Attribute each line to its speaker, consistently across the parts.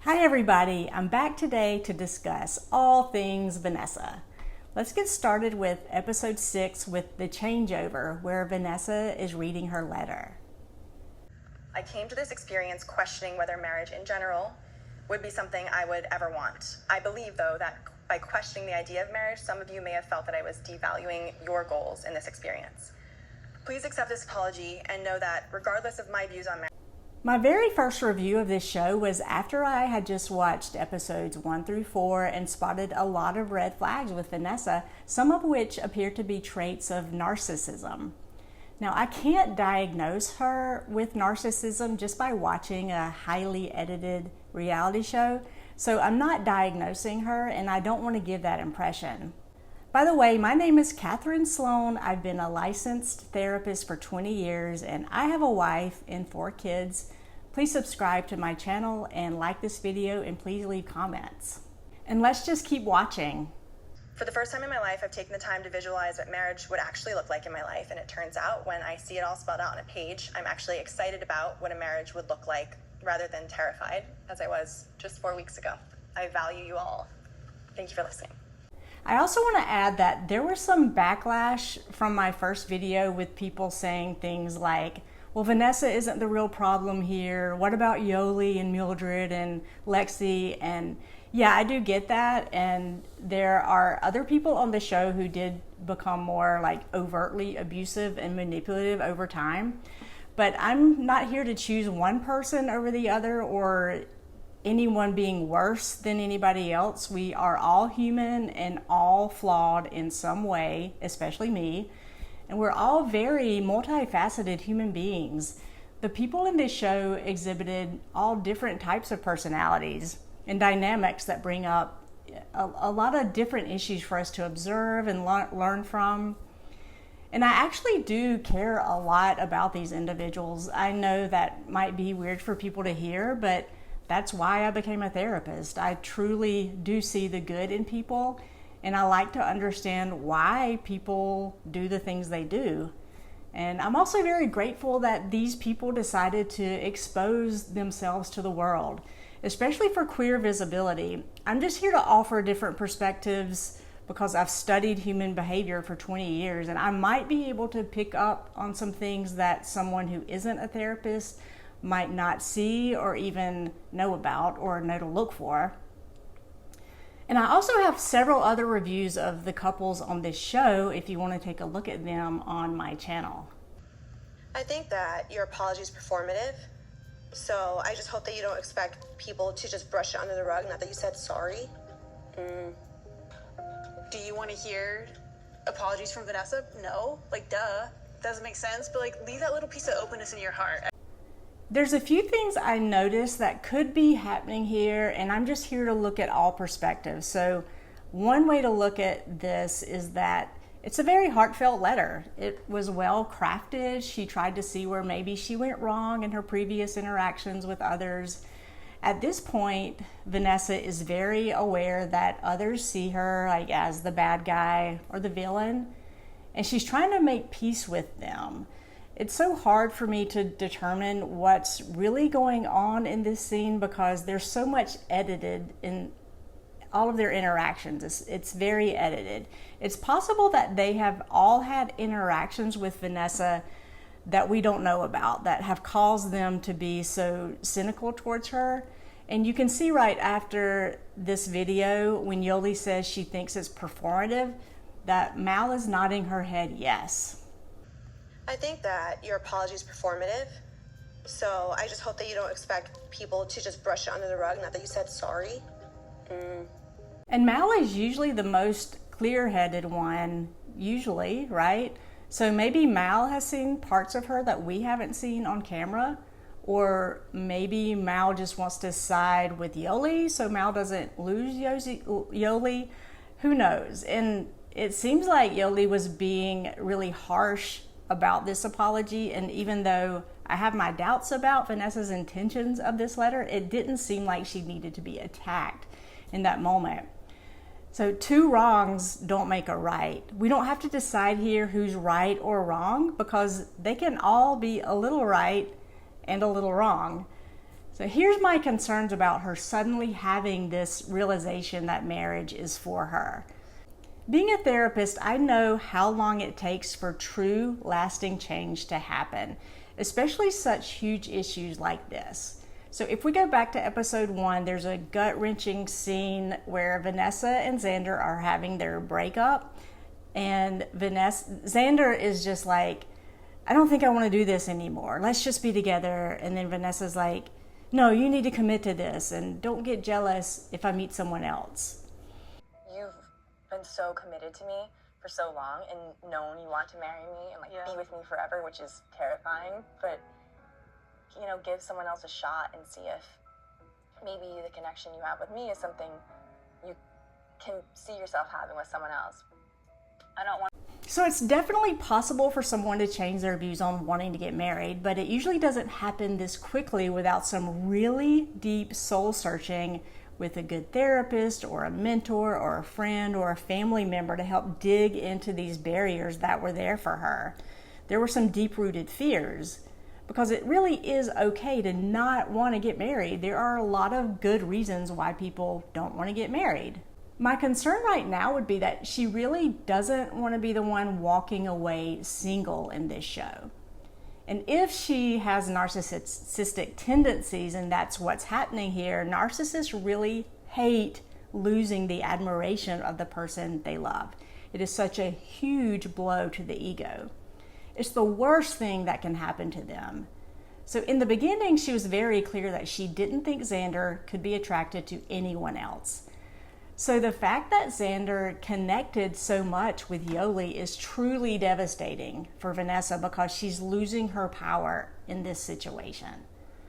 Speaker 1: Hi everybody, I'm back today to discuss all things Vanessa. Let's get started with episode 6 with the changeover, where Vanessa is reading her letter.
Speaker 2: I came to this experience questioning whether marriage in general would be something I would ever want. I believe, though, that by questioning the idea of marriage, some of you may have felt that I was devaluing your goals in this experience. Please accept this apology and know that regardless of my views on marriage,
Speaker 1: My very first review of this show was after I had just watched episodes 1 through 4 and spotted a lot of red flags with Vanessa, some of which appeared to be traits of narcissism. Now, I can't diagnose her with narcissism just by watching a highly edited reality show, so I'm not diagnosing her and I don't want to give that impression. By the way, my name is Catherine Sloan. I've been a licensed therapist for 20 years and I have a wife and 4 kids. Please subscribe to my channel and like this video and please leave comments. And let's just keep watching.
Speaker 2: for the first time in my life, I've taken the time to visualize what marriage would actually look like in my life. And it turns out when I see it all spelled out on a page, I'm actually excited about what a marriage would look like rather than terrified, as I was just 4 weeks ago. I value you all. Thank you for listening.
Speaker 1: I also want to add that there was some backlash from my first video with people saying things like, well, Vanessa isn't the real problem here. What about Yoli and Mildred and Lexi? And yeah, I do get that. And there are other people on the show who did become more like overtly abusive and manipulative over time. But I'm not here to choose one person over the other or anyone being worse than anybody else. We are all human and all flawed in some way, especially me. And we're all very multifaceted human beings. The people in this show exhibited all different types of personalities and dynamics that bring up a lot of different issues for us to observe and learn from. And I actually do care a lot about these individuals. I know that might be weird for people to hear, but that's why I became a therapist. I truly do see the good in people, and I like to understand why people do the things they do. And I'm also very grateful that these people decided to expose themselves to the world, especially for queer visibility. I'm just here to offer different perspectives because I've studied human behavior for 20 years, and I might be able to pick up on some things that someone who isn't a therapist might not see or even know about or know to look for. And I also have several other reviews of the couples on this show if you want to take a look at them on my channel.
Speaker 2: I think that your apology is performative, so I just hope that you don't expect people to just brush it under the rug, not that you said sorry.
Speaker 3: Do you want to hear apologies from Vanessa? No, like duh, doesn't make sense, but like leave that little piece of openness in your heart.
Speaker 1: There's a few things I noticed that could be happening here, and I'm just here to look at all perspectives. So one way to look at this is that it's a very heartfelt letter. It was well crafted. She tried to see where maybe she went wrong in her previous interactions with others. At this point, Vanessa is very aware that others see her like as the bad guy or the villain, and she's trying to make peace with them. It's so hard for me to determine what's really going on in this scene because there's so much edited in all of their interactions. It's very edited. It's possible that they have all had interactions with Vanessa that we don't know about that have caused them to be so cynical towards her. And you can see right after this video when Yoli says she thinks it's performative that Mal is nodding her head yes.
Speaker 2: I think that your apology is performative, so I just hope that you don't expect people to just brush it under the rug, not that you said sorry.
Speaker 1: And Mal is usually the most clear-headed one, usually, right? So maybe Mal has seen parts of her that we haven't seen on camera, or maybe Mal just wants to side with Yoli so Mal doesn't lose Yoli. Who knows? And it seems like Yoli was being really harsh about this apology, and even though I have my doubts about Vanessa's intentions of this letter, it didn't seem like she needed to be attacked in that moment. So 2 wrongs don't make a right. We don't have to decide here who's right or wrong because they can all be a little right and a little wrong. So here's my concerns about her suddenly having this realization that marriage is for her. Being a therapist, I know how long it takes for true, lasting change to happen, especially such huge issues like this. So if we go back to episode 1, there's a gut-wrenching scene where Vanessa and Xander are having their breakup, and Xander is just like, I don't think I want to do this anymore. Let's just be together. And then Vanessa's like, no, you need to commit to this, and don't get jealous if I meet someone else.
Speaker 2: You've been so committed to me for so long and known you want to marry me and be with me forever, which is terrifying. But, give someone else a shot and see if maybe the connection you have with me is something you can see yourself having with someone else. I don't want.
Speaker 1: So it's definitely possible for someone to change their views on wanting to get married, but it usually doesn't happen this quickly without some really deep soul searching with a good therapist or a mentor or a friend or a family member to help dig into these barriers that were there for her. There were some deep-rooted fears, because it really is okay to not want to get married. There are a lot of good reasons why people don't want to get married. My concern right now would be that she really doesn't want to be the one walking away single in this show. And if she has narcissistic tendencies and that's what's happening here, narcissists really hate losing the admiration of the person they love. It is such a huge blow to the ego. It's the worst thing that can happen to them. So in the beginning, she was very clear that she didn't think Xander could be attracted to anyone else. So the fact that Xander connected so much with Yoli is truly devastating for Vanessa because she's losing her power in this situation.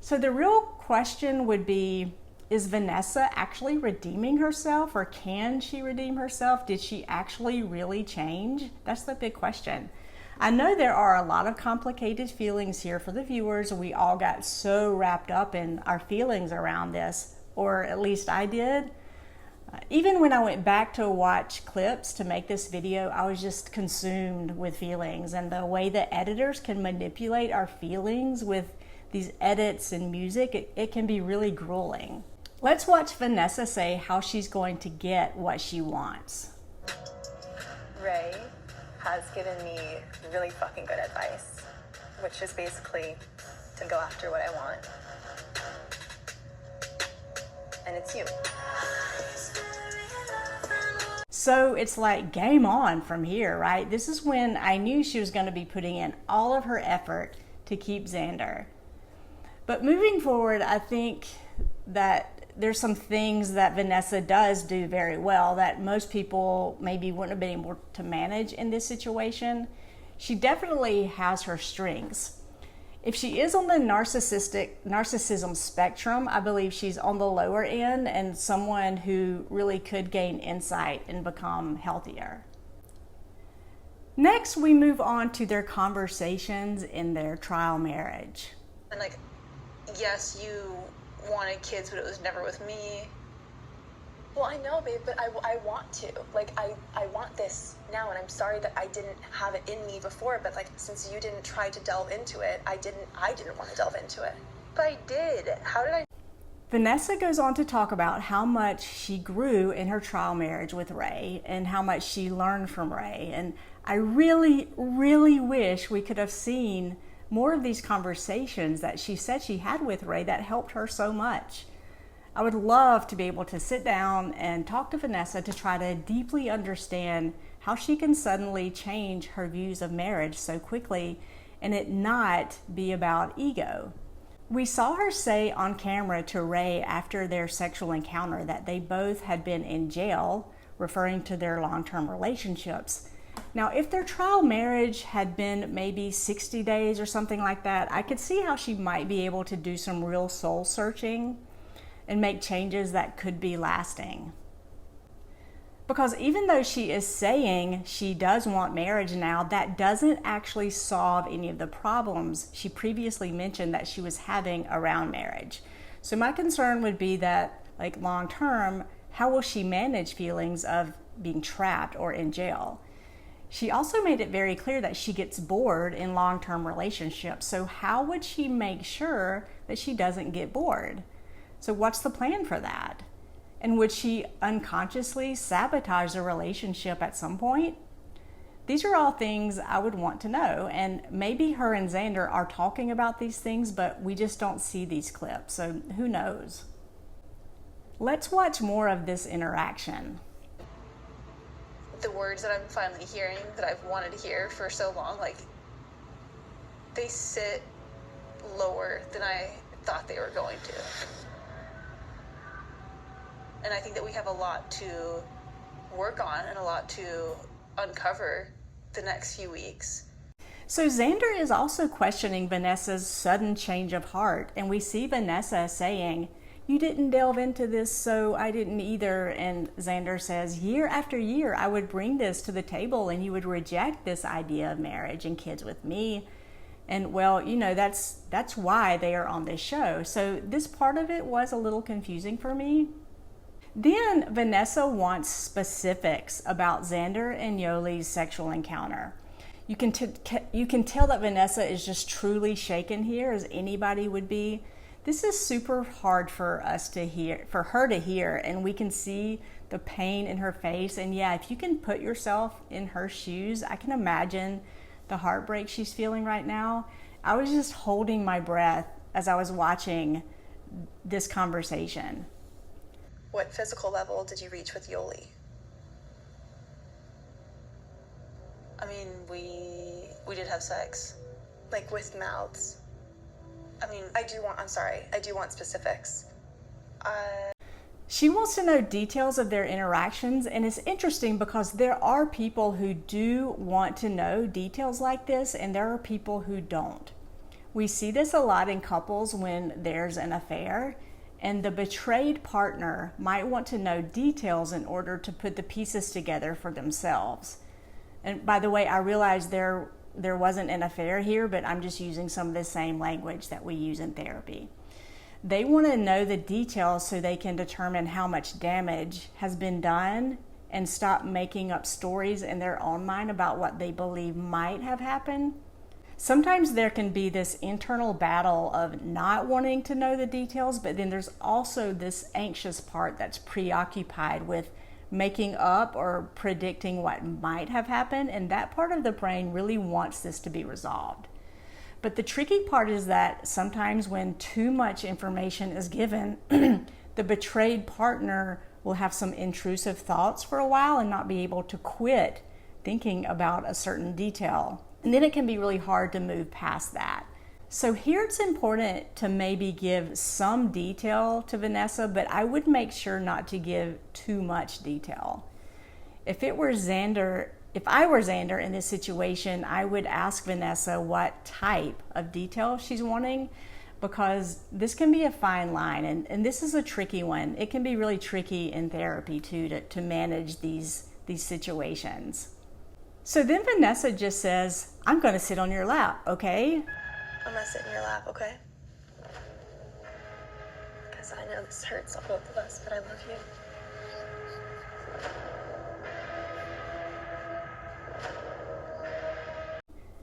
Speaker 1: So the real question would be, is Vanessa actually redeeming herself, or can she redeem herself? Did she actually really change? That's the big question. I know there are a lot of complicated feelings here for the viewers. We all got so wrapped up in our feelings around this, or at least I did. Even when I went back to watch clips to make this video, I was just consumed with feelings, and the way that editors can manipulate our feelings with these edits and music, it can be really grueling. Let's watch Vanessa say how she's going to get what she wants.
Speaker 2: Ray has given me really fucking good advice, which is basically to go after what I want. And it's you.
Speaker 1: So it's like game on from here, right? This is when I knew she was going to be putting in all of her effort to keep Xander. But moving forward, I think that there's some things that Vanessa does do very well that most people maybe wouldn't have been able to manage in this situation. She definitely has her strengths. If she is on the narcissism spectrum, I believe she's on the lower end and someone who really could gain insight and become healthier. Next, we move on to their conversations in their trial marriage.
Speaker 3: And yes, you wanted kids, but it was never with me.
Speaker 2: Well, I know, babe, but I want to. I want this now, and I'm sorry that I didn't have it in me before, but since you didn't try to delve into it, I didn't want to delve into it. But I did. How did I?
Speaker 1: Vanessa goes on to talk about how much she grew in her trial marriage with Ray and how much she learned from Ray. And I really, really wish we could have seen more of these conversations that she said she had with Ray that helped her so much. I would love to be able to sit down and talk to Vanessa to try to deeply understand how she can suddenly change her views of marriage so quickly and it not be about ego. We saw her say on camera to Ray after their sexual encounter that they both had been in jail, referring to their long-term relationships. Now, if their trial marriage had been maybe 60 days or something like that, I could see how she might be able to do some real soul searching and make changes that could be lasting. Because even though she is saying she does want marriage now, that doesn't actually solve any of the problems she previously mentioned that she was having around marriage. So my concern would be that, long term, how will she manage feelings of being trapped or in jail? She also made it very clear that she gets bored in long-term relationships. So how would she make sure that she doesn't get bored? So what's the plan for that? And would she unconsciously sabotage the relationship at some point? These are all things I would want to know. And maybe her and Xander are talking about these things, but we just don't see these clips. So who knows? Let's watch more of this interaction.
Speaker 3: The words that I'm finally hearing that I've wanted to hear for so long, like, they sit lower than I thought they were going to. And I think that we have a lot to work on and a lot to uncover the next few weeks.
Speaker 1: So Xander is also questioning Vanessa's sudden change of heart. And we see Vanessa saying, "You didn't delve into this, so I didn't either." And Xander says, "Year after year, I would bring this to the table and you would reject this idea of marriage and kids with me." And well, you know, that's why they are on this show. So this part of it was a little confusing for me. Then Vanessa wants specifics about Xander and Yoli's sexual encounter. You can tell that Vanessa is just truly shaken here, as anybody would be. This is super hard for us to hear, for her to hear, and we can see the pain in her face. And yeah, if you can put yourself in her shoes, I can imagine the heartbreak she's feeling right now. I was just holding my breath as I was watching this conversation.
Speaker 2: What physical level did you reach with Yoli?
Speaker 3: I mean, we did have sex.
Speaker 2: Like with mouths?
Speaker 3: I mean,
Speaker 2: I do want specifics.
Speaker 1: She wants to know details of their interactions, and it's interesting because there are people who do want to know details like this, and there are people who don't. We see this a lot in couples when there's an affair, and the betrayed partner might want to know details in order to put the pieces together for themselves. And by the way, I realize there wasn't an affair here, but I'm just using some of the same language that we use in therapy. They want to know the details so they can determine how much damage has been done and stop making up stories in their own mind about what they believe might have happened. Sometimes there can be this internal battle of not wanting to know the details, but then there's also this anxious part that's preoccupied with making up or predicting what might have happened, and that part of the brain really wants this to be resolved. But the tricky part is that sometimes when too much information is given, the betrayed partner will have some intrusive thoughts for a while and not be able to quit thinking about a certain detail. And then it can be really hard to move past that. So here it's important to maybe give some detail to Vanessa, but I would make sure not to give too much detail. If I were Xander in this situation, I would ask Vanessa what type of detail she's wanting, because this can be a fine line, and this is a tricky one. It can be really tricky in therapy too to manage these situations. So then Vanessa just says, "I'm going to sit on your lap, okay?"
Speaker 2: I'm gonna sit in your lap, okay? Because I know this hurts on both of us, but I love you.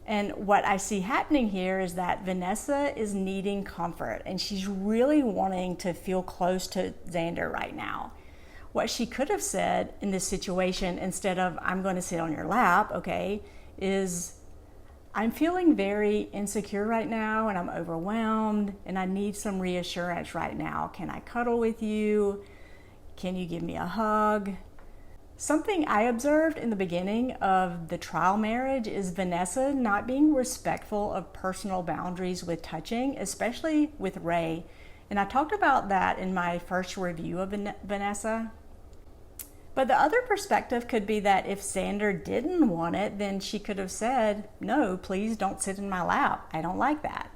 Speaker 1: And what I see happening here is that Vanessa is needing comfort, and she's really wanting to feel close to Xander right now. What she could have said in this situation, instead of "I'm going to sit on your lap, okay," is, "I'm feeling very insecure right now, and I'm overwhelmed, and I need some reassurance right now. Can I cuddle with you? Can you give me a hug?" Something I observed in the beginning of the trial marriage is Vanessa not being respectful of personal boundaries with touching, especially with Ray. And I talked about that in my first review of Vanessa. But the other perspective could be that if Xander didn't want it, then she could have said, "No, please don't sit in my lap. I don't like that."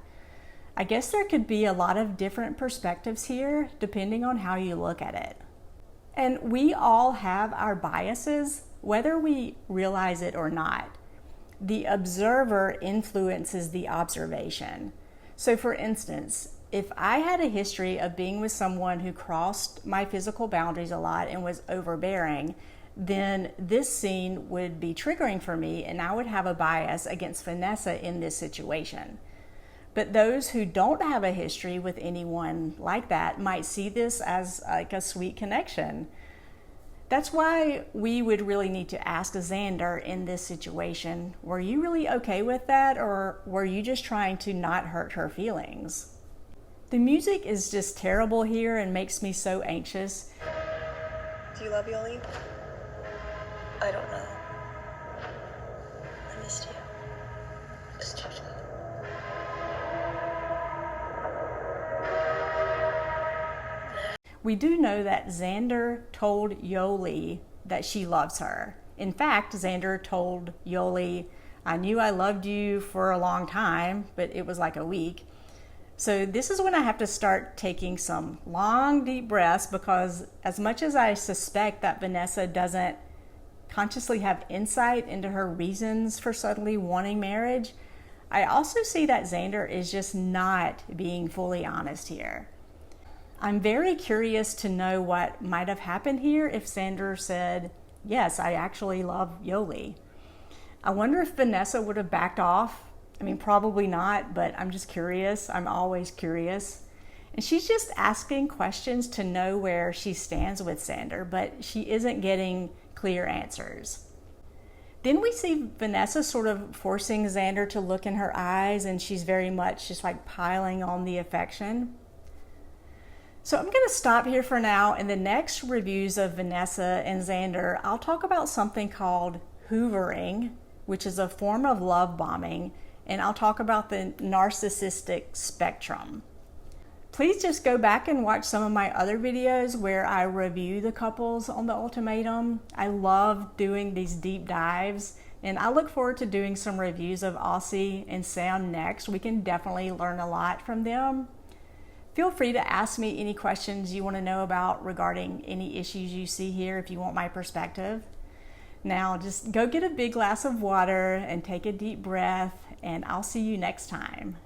Speaker 1: I guess there could be a lot of different perspectives here, depending on how you look at it. And we all have our biases, whether we realize it or not. The observer influences the observation. So for instance, if I had a history of being with someone who crossed my physical boundaries a lot and was overbearing, then this scene would be triggering for me and I would have a bias against Vanessa in this situation. But those who don't have a history with anyone like that might see this as like a sweet connection. That's why we would really need to ask Xander in this situation, were you really okay with that, or were you just trying to not hurt her feelings? The music is just terrible here and makes me so anxious.
Speaker 2: Do you love Yoli?
Speaker 3: I don't know.
Speaker 2: I missed you.
Speaker 3: Missed you too.
Speaker 1: We do know that Xander told Yoli that she loves her. In fact, Xander told Yoli, I knew I loved you for a long time, but it was like a week. So this is when I have to start taking some long, deep breaths, because as much as I suspect that Vanessa doesn't consciously have insight into her reasons for suddenly wanting marriage, I also see that Xander is just not being fully honest here. I'm very curious to know what might have happened here if Xander said, yes, I actually love Yoli. I wonder if Vanessa would have backed off. I mean, probably not, but I'm just curious. I'm always curious. And she's just asking questions to know where she stands with Xander, but she isn't getting clear answers. Then we see Vanessa sort of forcing Xander to look in her eyes, and she's very much just like piling on the affection. So I'm going to stop here for now. In the next reviews of Vanessa and Xander, I'll talk about something called hoovering, which is a form of love bombing, and I'll talk about the narcissistic spectrum. Please just go back and watch some of my other videos where I review the couples on the Ultimatum. I love doing these deep dives, and I look forward to doing some reviews of Aussie and Sam next. We can definitely learn a lot from them. Feel free to ask me any questions you want to know about regarding any issues you see here if you want my perspective. Now just go get a big glass of water and take a deep breath, and I'll see you next time.